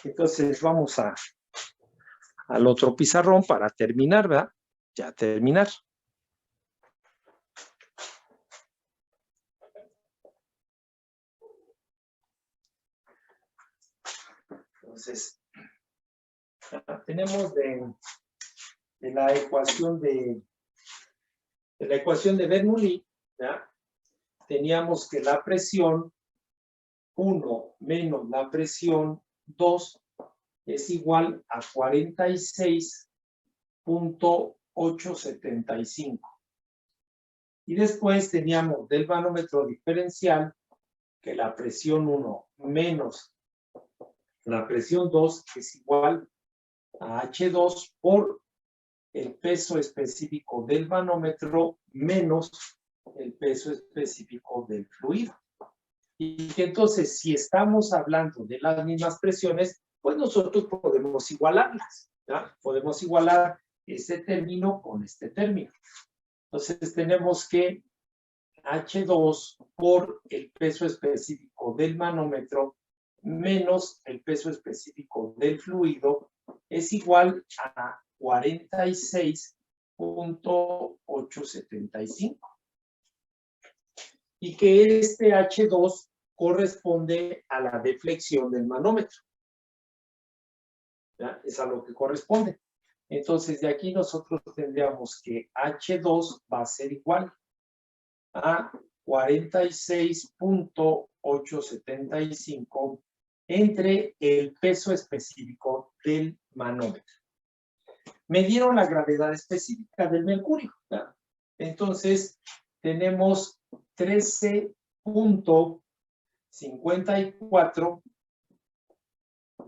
[SPEAKER 1] Entonces vamos al otro pizarrón para terminar, ¿verdad? Ya terminar. Entonces, tenemos de la ecuación de Bernoulli, ¿ya? Teníamos que la presión 1 menos la presión 2 es igual a 46.875. Y después teníamos del manómetro diferencial que la presión 1 menos la presión 2 es igual a H2 por el peso específico del manómetro menos el peso específico del fluido. Y que entonces, si estamos hablando de las mismas presiones, pues nosotros podemos igualarlas, ¿ya? Podemos igualar este término con este término. Entonces tenemos que H2 por el peso específico del manómetro menos el peso específico del fluido es igual a 46.875. Y que este H2 corresponde a la deflexión del manómetro. ¿Ya? Es a lo que corresponde. Entonces, de aquí nosotros tendríamos que H2 va a ser igual a 46.875 entre el peso específico del manómetro. Me dieron la gravedad específica del mercurio, ¿ya? Entonces, tenemos 13.54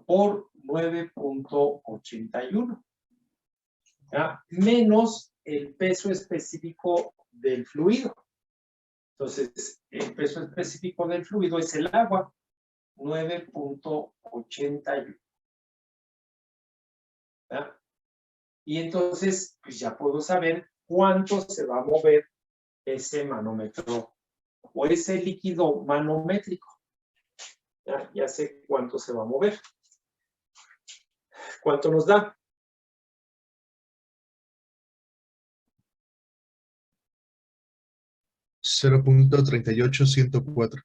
[SPEAKER 1] por 9.81, menos el peso específico del fluido. Entonces, el peso específico del fluido es el agua, 9.81. Y entonces, pues ya puedo saber cuánto se va a mover ese manómetro o ese líquido manométrico. Ya sé cuánto se va a mover. ¿Cuánto nos da?
[SPEAKER 3] .38104.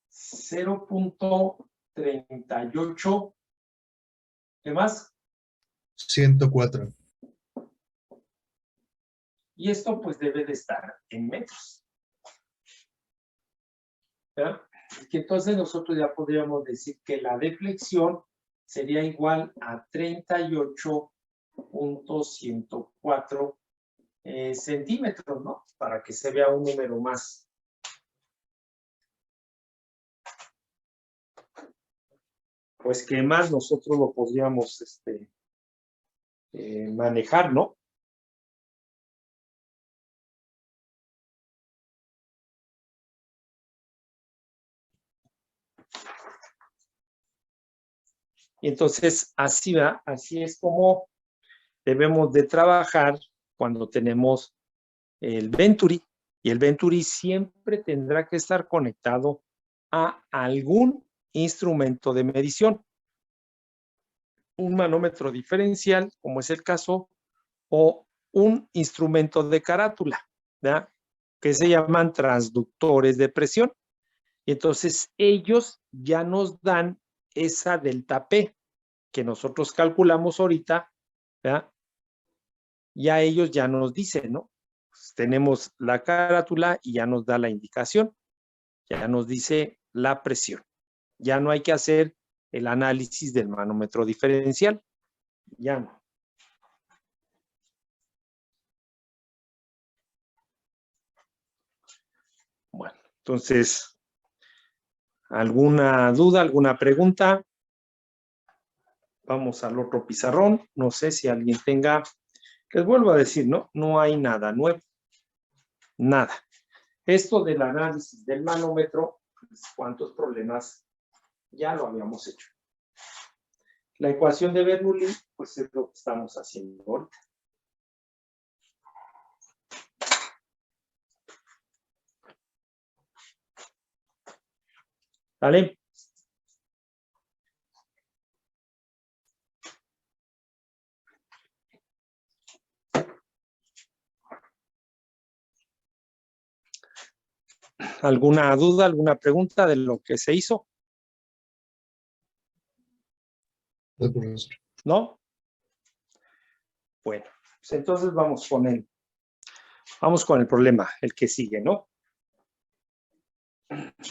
[SPEAKER 1] 0.38. ¿Qué más?
[SPEAKER 3] 104.
[SPEAKER 1] Y esto pues debe de estar en metros. ¿Ya? Que entonces nosotros ya podríamos decir que la deflexión sería igual a 38.104 centímetros, ¿no? Para que se vea un número más. Pues que más nosotros lo podríamos manejar, ¿no? Y entonces así va, así es como debemos de trabajar cuando tenemos el Venturi. Y el Venturi siempre tendrá que estar conectado a algún instrumento de medición. Un manómetro diferencial, como es el caso, o un instrumento de carátula, ¿verdad? Que se llaman transductores de presión. Y entonces ellos ya nos dan esa delta P que nosotros calculamos ahorita, ¿verdad? Ya ellos ya nos dicen, ¿no? Pues tenemos la carátula y ya nos da la indicación, ya nos dice la presión. Ya no hay que hacer el análisis del manómetro diferencial, ya no. Bueno, entonces, ¿alguna duda, alguna pregunta? Vamos al otro pizarrón. No sé si alguien tenga. Les vuelvo a decir, ¿no? No hay nada nuevo. Nada. Esto del análisis del manómetro, pues, ¿cuántos problemas ya lo habíamos hecho? La ecuación de Bernoulli, pues es lo que estamos haciendo ahorita. ¿Vale? ¿Alguna duda, alguna pregunta de lo que se hizo?
[SPEAKER 3] No, profesor.
[SPEAKER 1] ¿No? Bueno, pues entonces vamos con el problema, el que sigue, ¿no?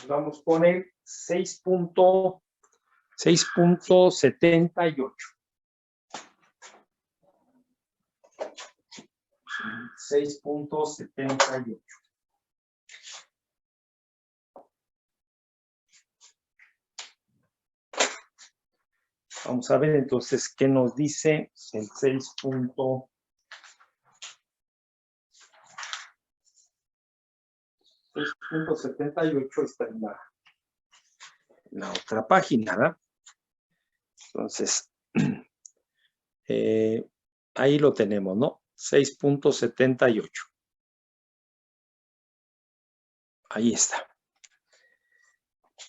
[SPEAKER 1] Vamos con el 6.78. 6.78. Vamos a ver entonces qué nos dice el 6.78. Está en la otra página, ¿verdad? Entonces, ahí lo tenemos, ¿no? 6.78. Ahí está.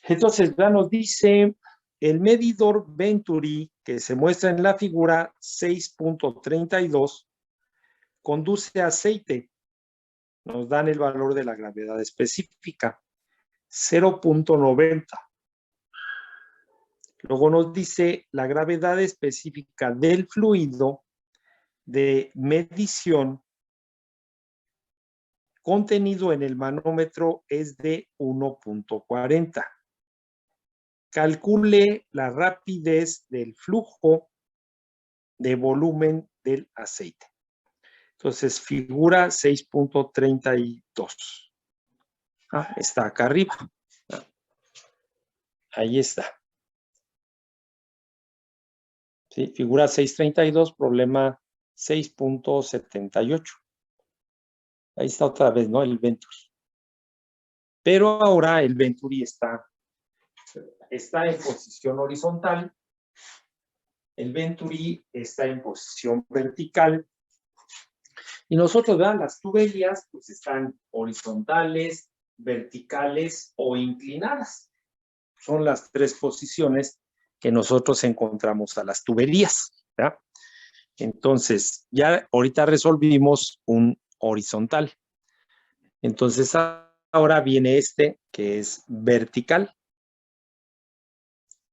[SPEAKER 1] Entonces, ya nos dice el medidor Venturi, que se muestra en la figura 6.32, conduce aceite. Nos dan el valor de la gravedad específica, 0.90. Luego nos dice la gravedad específica del fluido de medición contenido en el manómetro es de 1.40. Calcule la rapidez del flujo de volumen del aceite. Entonces, figura 6.32. Está acá arriba. Ahí está. ¿Sí? Figura 6.32, problema 6.78. Ahí está otra vez, ¿no? El Venturi. Pero ahora el Venturi está en posición horizontal. El Venturi está en posición vertical. Y nosotros, ¿verdad? Las tuberías pues están horizontales, verticales o inclinadas. Son las tres posiciones que nosotros encontramos a las tuberías, ¿verdad? Entonces, ya ahorita resolvimos un horizontal. Entonces, ahora viene este que es vertical.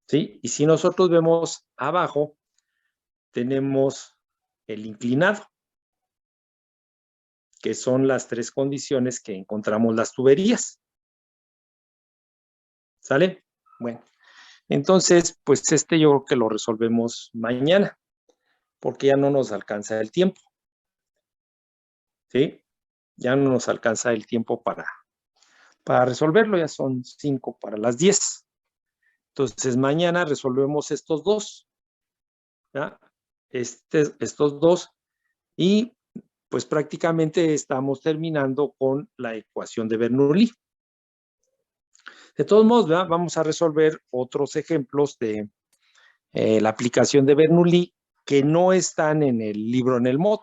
[SPEAKER 1] ¿Sí? Y si nosotros vemos abajo, tenemos el inclinado, que son las tres condiciones que encontramos las tuberías. ¿Sale? Bueno, entonces, pues yo creo que lo resolvemos mañana, porque ya no nos alcanza el tiempo. ¿Sí? Ya no nos alcanza el tiempo para resolverlo, ya son 5 para las 10. Entonces, mañana resolvemos estos dos. ¿Ya? Estos dos. Y pues prácticamente estamos terminando con la ecuación de Bernoulli. De todos modos, ¿verdad? Vamos a resolver otros ejemplos de la aplicación de Bernoulli que no están en el libro en el MOD,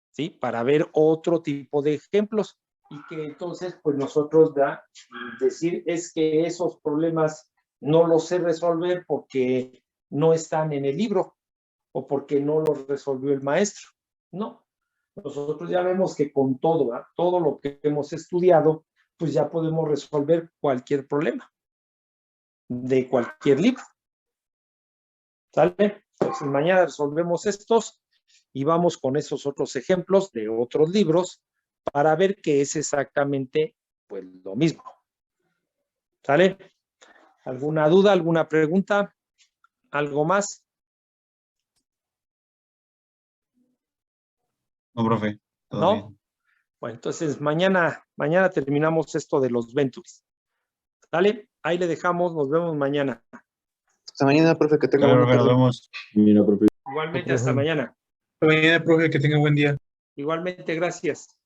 [SPEAKER 1] ¿sí? Para ver otro tipo de ejemplos y que entonces, pues nosotros decir es que esos problemas no los sé resolver porque no están en el libro o porque no los resolvió el maestro. No. Nosotros ya vemos que con todo, ¿verdad? Todo lo que hemos estudiado, pues ya podemos resolver cualquier problema de cualquier libro. ¿Sale? Entonces mañana resolvemos estos y vamos con esos otros ejemplos de otros libros para ver que es exactamente pues lo mismo. ¿Sale? ¿Alguna duda, alguna pregunta? ¿Algo más?
[SPEAKER 4] No, profe. Todo
[SPEAKER 1] ¿No?
[SPEAKER 4] bien.
[SPEAKER 1] Bueno, entonces mañana terminamos esto de los Venturis. ¿Sale? Ahí le dejamos, nos vemos mañana.
[SPEAKER 3] Hasta mañana, profe, que tenga
[SPEAKER 4] Bueno,
[SPEAKER 3] buena
[SPEAKER 4] profe, nos
[SPEAKER 3] tarde.
[SPEAKER 4] vemos.
[SPEAKER 1] Igualmente, hasta mañana.
[SPEAKER 6] Hasta mañana, profe, que tenga buen día.
[SPEAKER 1] Igualmente, gracias.